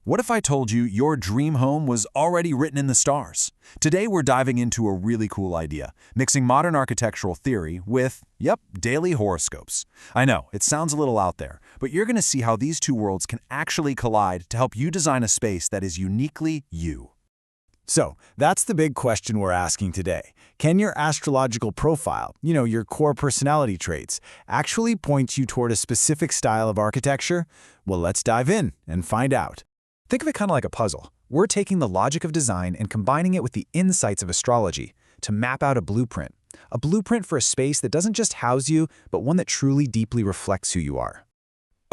What if I told you your dream home was already written in the stars? Today we're diving into a really cool idea, mixing modern architectural theory with, daily horoscopes. I know, it sounds a little out there, but you're going to see how these two worlds can actually collide to help you design a space that is uniquely you. So, that's the big question we're asking today. Can your astrological profile, your core personality traits, actually point you toward a specific style of architecture? Well, let's dive in and find out. Think of it kind of like a puzzle. We're taking the logic of design and combining it with the insights of astrology to map out a blueprint. A blueprint for a space that doesn't just house you, but one that truly deeply reflects who you are.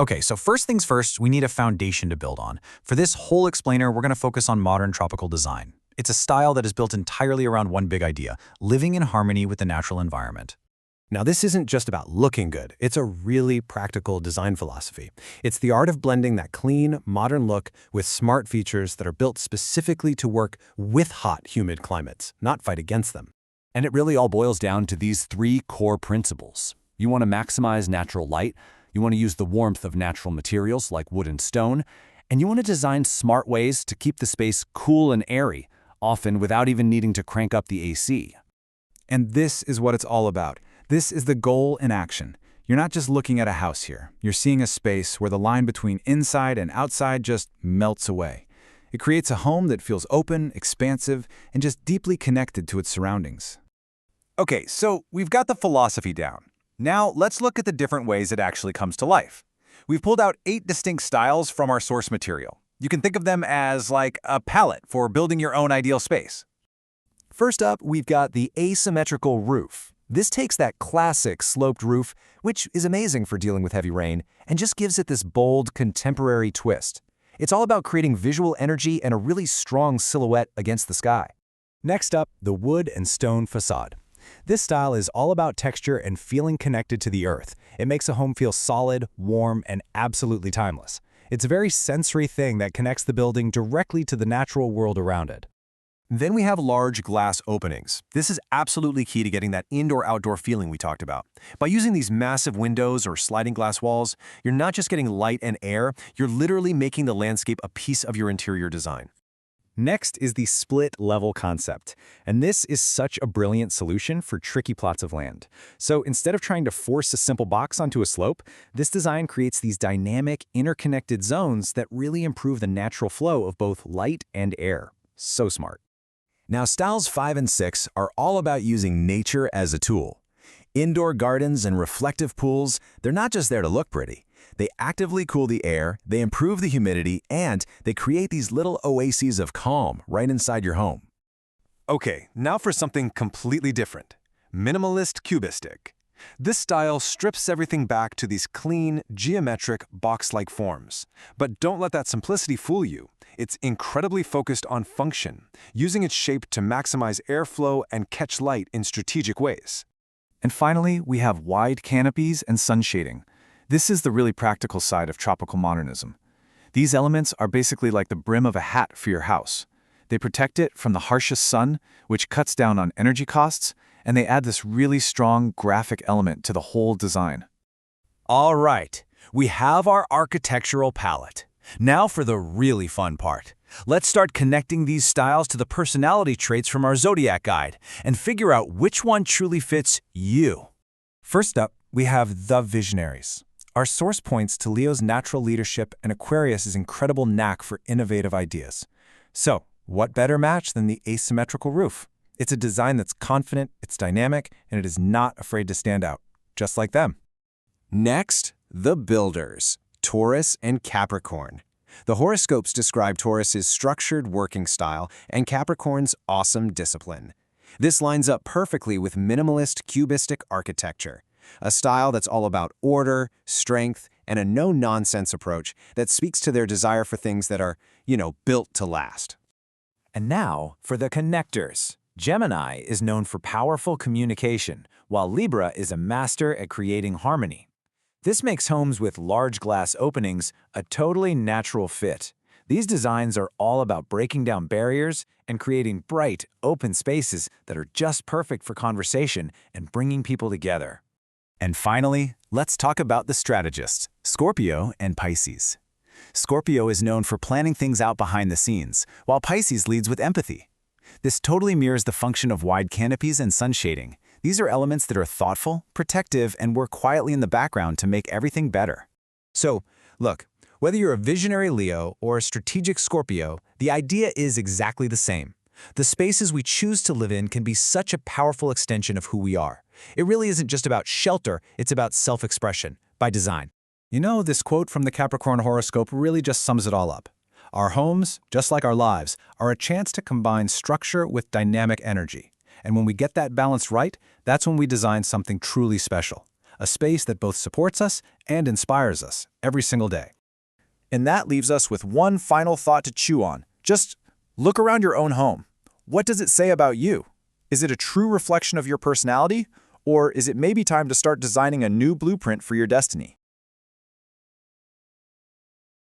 Okay, so first things first, we need a foundation to build on. For this whole explainer, we're going to focus on modern tropical design. It's a style that is built entirely around one big idea, living in harmony with the natural environment. Now, this isn't just about looking good. It's a really practical design philosophy. It's the art of blending that clean, modern look with smart features that are built specifically to work with hot, humid climates, not fight against them. And it really all boils down to these three core principles. You want to maximize natural light, you want to use the warmth of natural materials like wood and stone, and you want to design smart ways to keep the space cool and airy, often without even needing to crank up the AC. And this is what it's all about. This is the goal in action. You're not just looking at a house here. You're seeing a space where the line between inside and outside just melts away. It creates a home that feels open, expansive, and just deeply connected to its surroundings. Okay, so we've got the philosophy down. Now let's look at the different ways it actually comes to life. We've pulled out 8 distinct styles from our source material. You can think of them as like a palette for building your own ideal space. First up, we've got the asymmetrical roof. This takes that classic sloped roof, which is amazing for dealing with heavy rain, and just gives it this bold, contemporary twist. It's all about creating visual energy and a really strong silhouette against the sky. Next up, the wood and stone facade. This style is all about texture and feeling connected to the earth. It makes a home feel solid, warm, and absolutely timeless. It's a very sensory thing that connects the building directly to the natural world around it. Then we have large glass openings. This is absolutely key to getting that indoor-outdoor feeling we talked about. By using these massive windows or sliding glass walls, you're not just getting light and air, you're literally making the landscape a piece of your interior design. Next is the split-level concept, and this is such a brilliant solution for tricky plots of land. So instead of trying to force a simple box onto a slope, this design creates these dynamic, interconnected zones that really improve the natural flow of both light and air. So smart. Now, styles 5 and 6 are all about using nature as a tool. Indoor gardens and reflective pools, they're not just there to look pretty. They actively cool the air, they improve the humidity, and they create these little oases of calm right inside your home. Okay, now for something completely different. Minimalist cubistic. This style strips everything back to these clean, geometric, box-like forms. But don't let that simplicity fool you. It's incredibly focused on function, using its shape to maximize airflow and catch light in strategic ways. And finally, we have wide canopies and sun shading. This is the really practical side of tropical modernism. These elements are basically like the brim of a hat for your house. They protect it from the harshest sun, which cuts down on energy costs, and they add this really strong graphic element to the whole design. All right, we have our architectural palette. Now for the really fun part. Let's start connecting these styles to the personality traits from our Zodiac Guide and figure out which one truly fits you. First up, we have the Visionaries. Our source points to Leo's natural leadership and Aquarius's incredible knack for innovative ideas. So, what better match than the asymmetrical roof? It's a design that's confident, it's dynamic, and it is not afraid to stand out, just like them. Next, the Builders, Taurus and Capricorn. The horoscopes describe Taurus's structured working style and Capricorn's awesome discipline. This lines up perfectly with minimalist cubistic architecture, a style that's all about order, strength, and a no-nonsense approach that speaks to their desire for things that are, built to last. And now for the connectors. Gemini is known for powerful communication, while Libra is a master at creating harmony. This makes homes with large glass openings a totally natural fit. These designs are all about breaking down barriers and creating bright, open spaces that are just perfect for conversation and bringing people together. And finally, let's talk about the strategists, Scorpio and Pisces. Scorpio is known for planning things out behind the scenes, while Pisces leads with empathy. This totally mirrors the function of wide canopies and sun shading. These are elements that are thoughtful, protective, and work quietly in the background to make everything better. So, look, whether you're a visionary Leo or a strategic Scorpio, the idea is exactly the same. The spaces we choose to live in can be such a powerful extension of who we are. It really isn't just about shelter, it's about self-expression, by design. You know, this quote from the Capricorn horoscope really just sums it all up. Our homes, just like our lives, are a chance to combine structure with dynamic energy. And when we get that balance right, that's when we design something truly special. A space that both supports us and inspires us every single day. And that leaves us with one final thought to chew on. Just look around your own home. What does it say about you? Is it a true reflection of your personality? Or is it maybe time to start designing a new blueprint for your destiny?